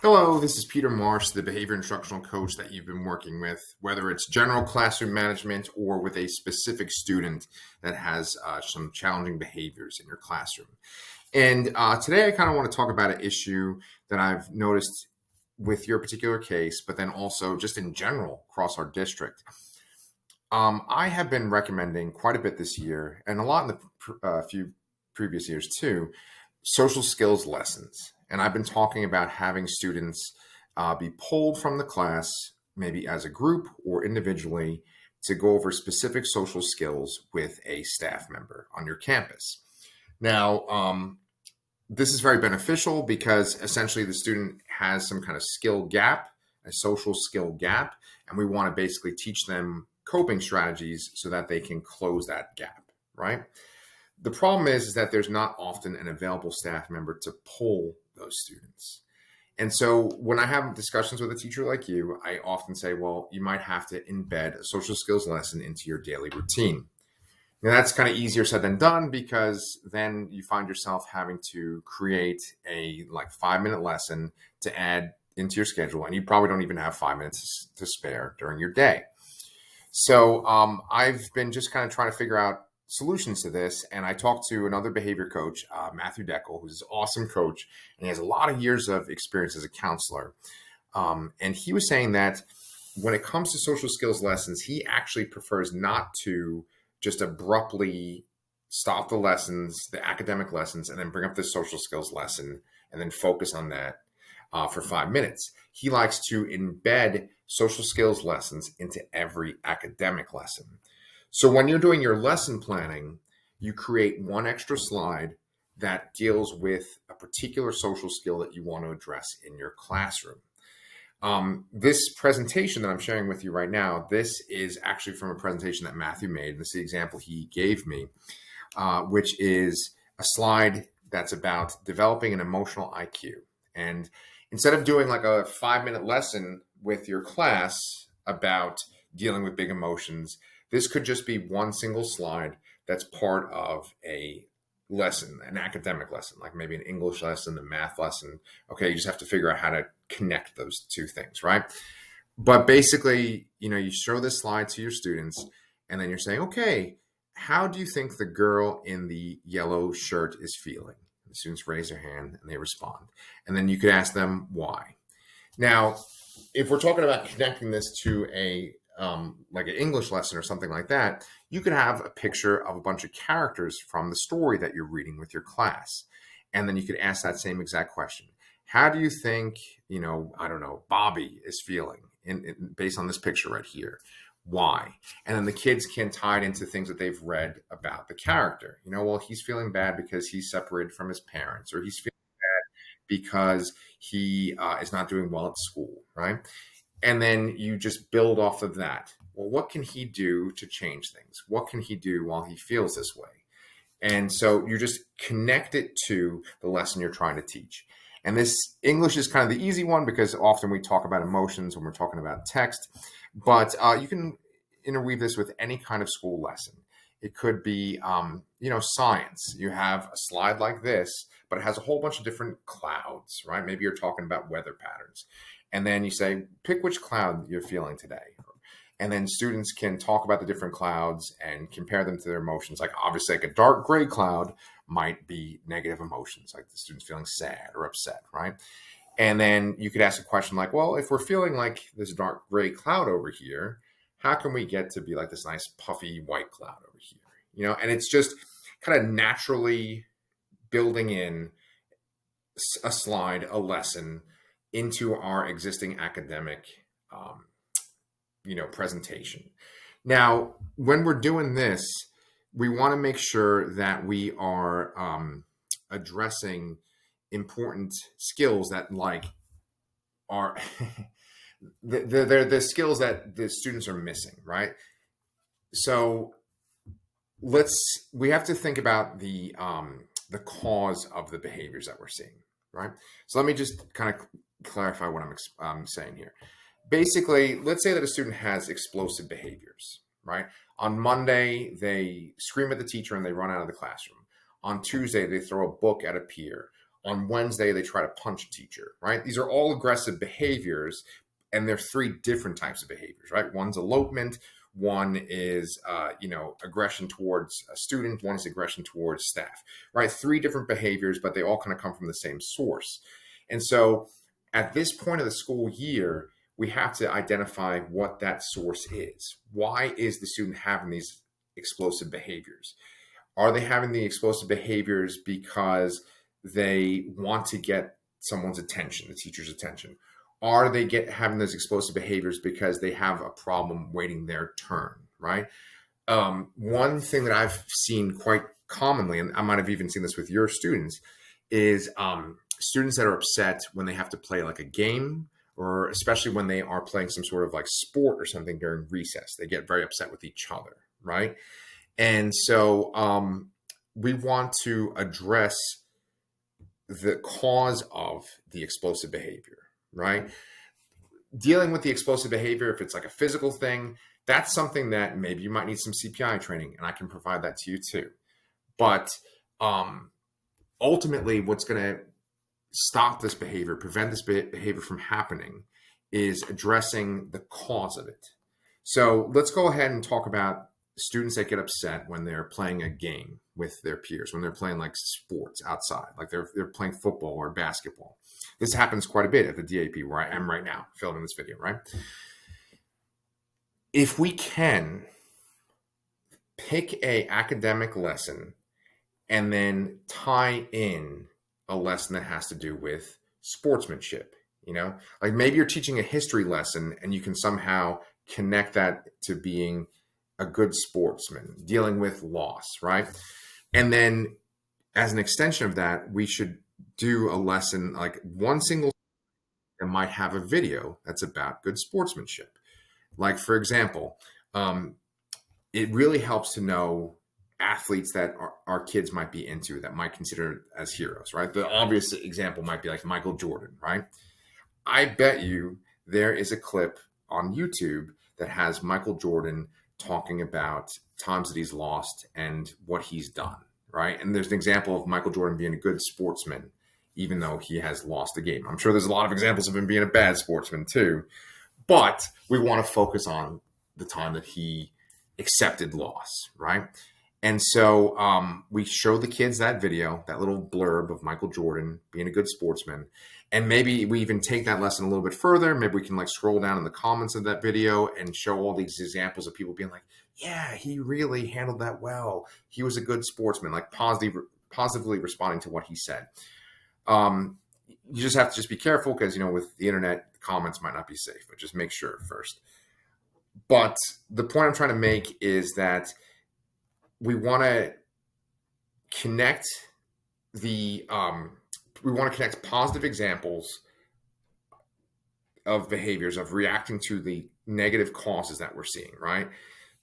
Hello, this is Peter Marsh, the behavior instructional coach that you've been working with, whether it's general classroom management or with a specific student that has some challenging behaviors in your classroom. And today I kind of want to talk about an issue that I've noticed with your particular case, but then also just in general across our district. I have been recommending quite a bit this year, and a lot in the few previous years too, social skills lessons. And I've been talking about having students be pulled from the class, maybe as a group or individually, to go over specific social skills with a staff member on your campus. Now, this is very beneficial because essentially the student has some kind of skill gap, a social skill gap, and we want to basically teach them coping strategies so that they can close that gap, right? The problem is that there's not often an available staff member to pull those students. And so when I have discussions with a teacher like you, I often say, well, you might have to embed a social skills lesson into your daily routine. Now that's kind of easier said than done because then you find yourself having to create a 5-minute lesson to add into your schedule. And you probably don't even have 5 minutes to spare during your day. So I've been just kind of trying to figure out solutions to this. And I talked to another behavior coach, Matthew Deckel, who's an awesome coach, and he has a lot of years of experience as a counselor. And he was saying that when it comes to social skills lessons, he actually prefers not to just abruptly stop the lessons, the academic lessons, and then bring up the social skills lesson and then focus on that for 5 minutes. He likes to embed social skills lessons into every academic lesson. So when you're doing your lesson planning, you create one extra slide that deals with a particular social skill that you want to address in your classroom. This presentation that I'm sharing with you right now, this is actually from a presentation that Matthew made. This is the example he gave me, which is a slide that's about developing an emotional IQ. And instead of doing like a 5-minute lesson with your class about dealing with big emotions, this could just be one single slide that's part of a lesson, an academic lesson, like maybe an English lesson, a math lesson. Okay, you just have to figure out how to connect those two things, right? But basically, you show this slide to your students, and then you're saying, okay, how do you think the girl in the yellow shirt is feeling? The students raise their hand and they respond. And then you could ask them why. Now, if we're talking about connecting this to like an English lesson or something like that, you could have a picture of a bunch of characters from the story that you're reading with your class. And then you could ask that same exact question. How do you think, Bobby is feeling based on this picture right here? Why? And then the kids can tie it into things that they've read about the character. Well, he's feeling bad because he's separated from his parents, or he's feeling bad because he is not doing well at school, right? And then you just build off of that. Well, what can he do to change things? What can he do while he feels this way? And so you just connect it to the lesson you're trying to teach. And this English is kind of the easy one because often we talk about emotions when we're talking about text, but you can interweave this with any kind of school lesson. It could be, science. You have a slide like this, but it has a whole bunch of different clouds, right? Maybe you're talking about weather patterns. And then you say, pick which cloud you're feeling today. And then students can talk about the different clouds and compare them to their emotions. Like obviously like a dark gray cloud might be negative emotions, like the student's feeling sad or upset, right? And then you could ask a question like, well, if we're feeling like this dark gray cloud over here, how can we get to be like this nice puffy white cloud over here? And it's just kind of naturally building in a slide, a lesson into our existing academic, presentation. Now, when we're doing this, we want to make sure that we are addressing important skills that are they're the skills that the students are missing, right? So we have to think about the cause of the behaviors that we're seeing, right? So let me just kind of clarify what I'm saying here. Basically, let's say that a student has explosive behaviors, right? On Monday, they scream at the teacher and they run out of the classroom. On Tuesday, they throw a book at a peer. On Wednesday, they try to punch a teacher, right? These are all aggressive behaviors, and they're three different types of behaviors, right? One's elopement, one is, aggression towards a student, one is aggression towards staff, right? Three different behaviors, but they all kind of come from the same source. And so at this point of the school year, we have to identify what that source is. Why is the student having these explosive behaviors? Are they having the explosive behaviors because they want to get someone's attention, the teacher's attention? Are they having those explosive behaviors because they have a problem waiting their turn, right? One thing that I've seen quite commonly, and I might have even seen this with your students, is students that are upset when they have to play like a game, or especially when they are playing some sort of like sport or something during recess. They get very upset with each other, right? And so we want to address the cause of the explosive behavior, right? Dealing with the explosive behavior, if it's like a physical thing, that's something that maybe you might need some CPI training, and I can provide that to you too. But ultimately, what's going to stop this behavior, prevent this behavior from happening, is addressing the cause of it. So let's go ahead and talk about students that get upset when they're playing a game with their peers, when they're playing like sports outside, like they're playing football or basketball. This happens quite a bit at the DAP where I am right now filming this video, right? If we can pick a academic lesson and then tie in a lesson that has to do with sportsmanship, like maybe you're teaching a history lesson and you can somehow connect that to being a good sportsman, dealing with loss, right? And then as an extension of that, we should do a lesson, like one single that might have a video that's about good sportsmanship. Like, for example, it really helps to know athletes that our kids might be into, that might consider as heroes, right? The obvious example might be like Michael Jordan, right? I bet you there is a clip on YouTube that has Michael Jordan talking about times that he's lost and what he's done, right? And there's an example of Michael Jordan being a good sportsman, even though he has lost a game. I'm sure there's a lot of examples of him being a bad sportsman too, but we want to focus on the time that he accepted loss, right? And so we show the kids that video, that little blurb of Michael Jordan being a good sportsman. And maybe we even take that lesson a little bit further. Maybe we can like scroll down in the comments of that video and show all these examples of people being like, yeah, he really handled that well. He was a good sportsman, like positively responding to what he said. You just have to just be careful because, with the internet, the comments might not be safe, but just make sure first. But the point I'm trying to make is that we want to connect positive examples of behaviors, of reacting to the negative causes that we're seeing, right?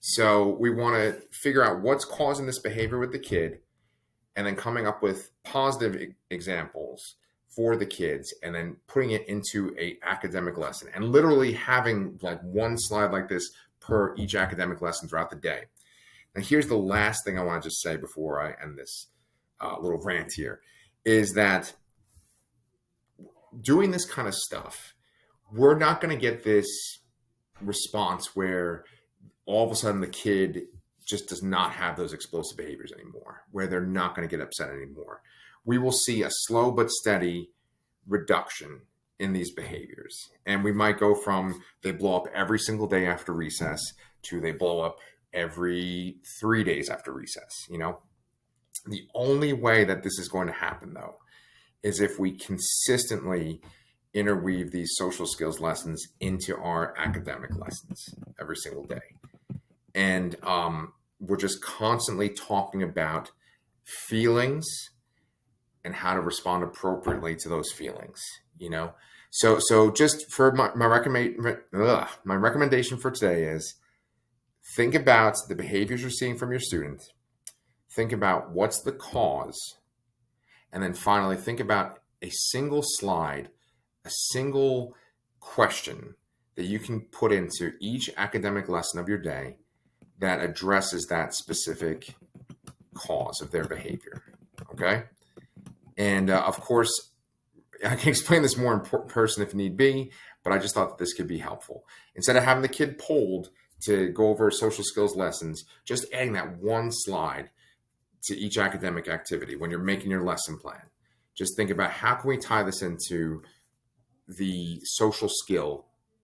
So we want to figure out what's causing this behavior with the kid, and then coming up with positive examples for the kids, and then putting it into a academic lesson, and literally having like one slide like this per each academic lesson throughout the day. And here's the last thing I want to just say before I end this little rant here, is that doing this kind of stuff, we're not going to get this response where all of a sudden the kid just does not have those explosive behaviors anymore, where they're not going to get upset anymore. We will see a slow but steady reduction in these behaviors. And we might go from they blow up every single day after recess to they blow up every 3 days after recess. The only way that this is going to happen, though, is if we consistently interweave these social skills lessons into our academic lessons every single day. And we're just constantly talking about feelings and how to respond appropriately to those feelings, So just for my recommendation for today is think about the behaviors you're seeing from your student. Think about what's the cause. And then finally, think about a single slide, a single question that you can put into each academic lesson of your day that addresses that specific cause of their behavior. Okay? And of course, I can explain this more in person if need be, but I just thought that this could be helpful. Instead of having the kid polled to go over social skills lessons, just adding that one slide to each academic activity when you're making your lesson plan. Just think about, how can we tie this into the social skill